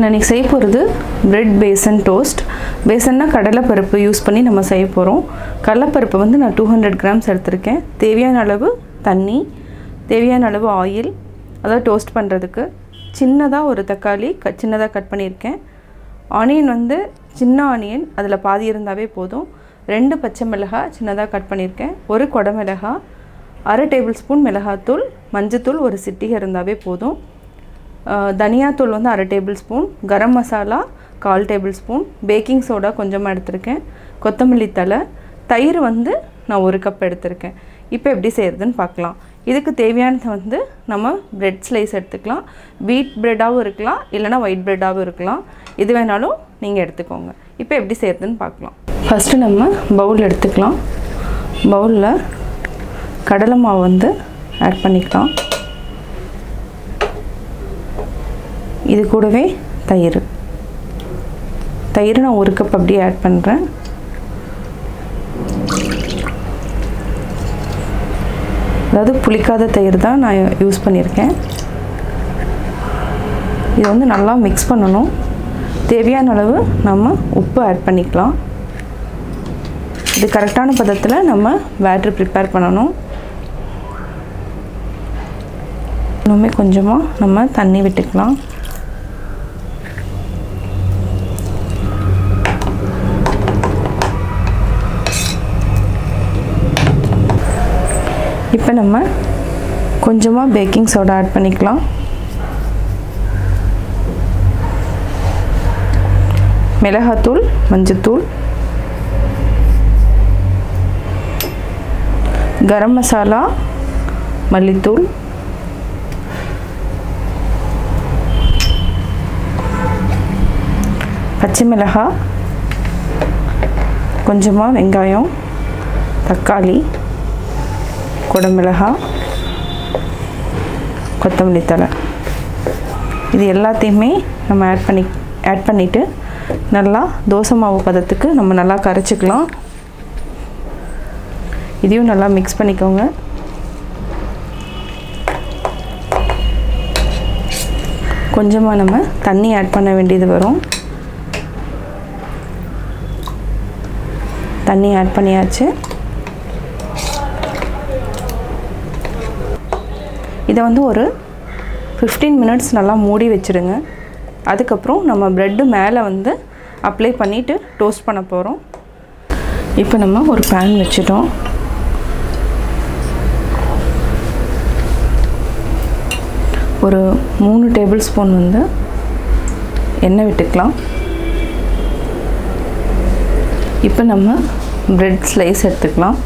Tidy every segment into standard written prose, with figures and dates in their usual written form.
நான் இன்னைக்கு செய்ய போகிறது பிரெட் பேசன் டோஸ்ட். பேசன்னா கடலைப்பருப்பு யூஸ் பண்ணி நம்ம செய்ய போகிறோம். கடலைப்பருப்பு வந்து நான் 200 கிராம்ஸ் எடுத்திருக்கேன். தேவையான அளவு தண்ணி, தேவையான அளவு ஆயில், அதாவது டோஸ்ட் பண்ணுறதுக்கு. சின்னதாக ஒரு தக்காளி சின்னதாக கட் பண்ணியிருக்கேன். ஆனியன் வந்து சின்ன ஆனியன், அதில் பாதி இருந்தாவே போதும். 2 பச்சை மிளகாய் சின்னதாக கட் பண்ணியிருக்கேன். ஒரு கொடை மிளகாய், 1/2 டேபிள் ஸ்பூன் மிளகாத்தூள், மஞ்சத்தூள் ஒரு சிட்டிகை இருந்தாவே போதும். தனியாத்தூள் வந்து 1/2 tablespoon, garam masala 1/4 tablespoon, baking soda கொஞ்சமாக எடுத்திருக்கேன், கொத்தமல்லி தழை, தயிர் வந்து நான் 1 கப் எடுத்திருக்கேன். இப்போ எப்படி செய்கிறதுன்னு பார்க்கலாம். இதுக்கு தேவையானது வந்து நம்ம பிரெட் ஸ்லைஸ் எடுத்துக்கலாம். வீட் பிரெட்டாகவும் இருக்கலாம், இல்லைனா ஒயிட் பிரெட்டாகவும் இருக்கலாம். இது வேணாலும் நீங்கள் எடுத்துக்கோங்க. இப்போ எப்படி செய்கிறதுன்னு பார்க்கலாம். ஃபஸ்ட்டு நம்ம பவுல் எடுத்துக்கலாம். பவுலில் கடலை மாவு வந்து ஆட் பண்ணிக்கலாம். இது கூடவே தயிர் நான் 1 கப் அப்படியே ஆட் பண்ணுறேன். அதாவது புளிக்காத தயிர் தான் நான் யூஸ் பண்ணியிருக்கேன். இது வந்து நல்லா மிக்ஸ் பண்ணணும். தேவையான அளவு நம்ம உப்பு ஆட் பண்ணிக்கலாம். இது கரெக்டான பதத்தில் நம்ம பேட்டர் ப்ரிப்பேர் பண்ணணும். இன்னுமே கொஞ்சமாக நம்ம தண்ணி விட்டுக்கலாம். இப்போ நம்ம கொஞ்சமாக பேக்கிங் சோடா ஆட் பண்ணிக்கலாம். மிளகாத்தூள், மஞ்சத்தூள், கரம் மசாலா, மல்லித்தூள், பச்சை மிளகாய், கொஞ்சமாக வெங்காயம், தக்காளி, கொடை மிளகாய், கொத்தமல்லி தழை, இது எல்லாத்தையுமே நம்ம ஆட் பண்ணிவிட்டு நல்லா தோசை மாவு பதத்துக்கு நம்ம நல்லா கரைச்சிக்கலாம். இதையும் நல்லா மிக்ஸ் பண்ணிக்கோங்க. கொஞ்சமாக நம்ம தண்ணி ஆட் பண்ண வேண்டியது வரும். தண்ணி ஆட் பண்ணியாச்சு. இதை வந்து ஒரு 15 மினிட்ஸ் நல்லா மூடி வச்சுடுங்க. அதுக்கப்புறம் நம்ம ப்ரெட்டு மேலே வந்து அப்ளை பண்ணிவிட்டு டோஸ்ட் பண்ண போகிறோம். இப்போ நம்ம ஒரு பேன் வச்சுட்டோம். ஒரு 3 டேபிள் ஸ்பூன் வந்து எண்ணெய் விட்டுக்கலாம். இப்போ நம்ம ப்ரெட் ஸ்லைஸ் எடுத்துக்கலாம்.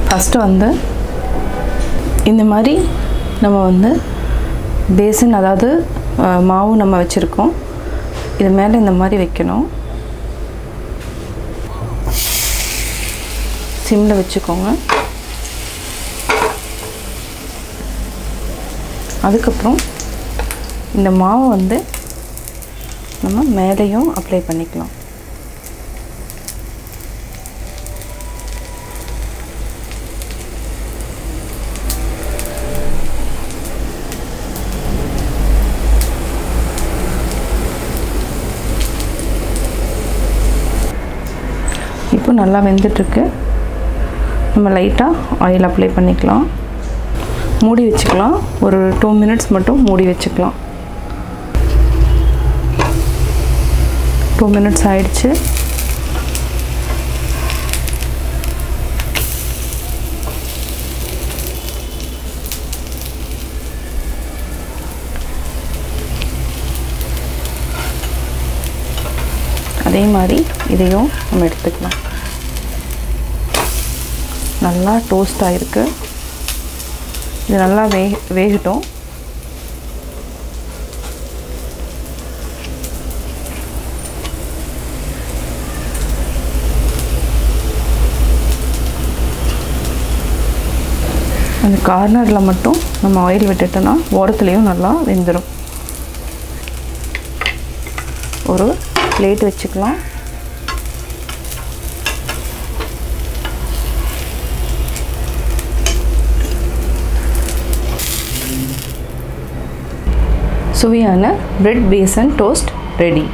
ஃபஸ்ட்டு வந்து இந்த மாதிரி நம்ம வந்து பேசன், அதாவது மாவு நம்ம வச்சுருக்கோம், இது மேலே இந்த மாதிரி வைக்கணும். சிம்மில் வச்சுக்கோங்க. அதுக்கப்புறம் இந்த மாவை வந்து நம்ம மேலேயும் அப்ளை பண்ணிக்கலாம். இப்போ நல்லா வெந்துட்டுருக்கு. நம்ம லைட்டாக ஆயில் அப்ளை பண்ணிக்கலாம். மூடி வச்சுக்கலாம். ஒரு 2 மினிட்ஸ் மட்டும் மூடி வச்சுக்கலாம். 2 மினிட்ஸ் ஆயிடுச்சு. அதே மாதிரி இதையும் நம்ம எடுத்துக்கலாம். நல்லா டோஸ்ட் ஆகிருக்கு. இது நல்லா வேகட்டும். அந்த கார்னரில் மட்டும் நம்ம ஆயில் விட்டுட்டோன்னா ஓரத்துலேயும் நல்லா வெந்துடும். ஒரு பிளேட் வச்சுக்கலாம். சுவையான பிரெட் பேசன் டோஸ்ட் ரெடி.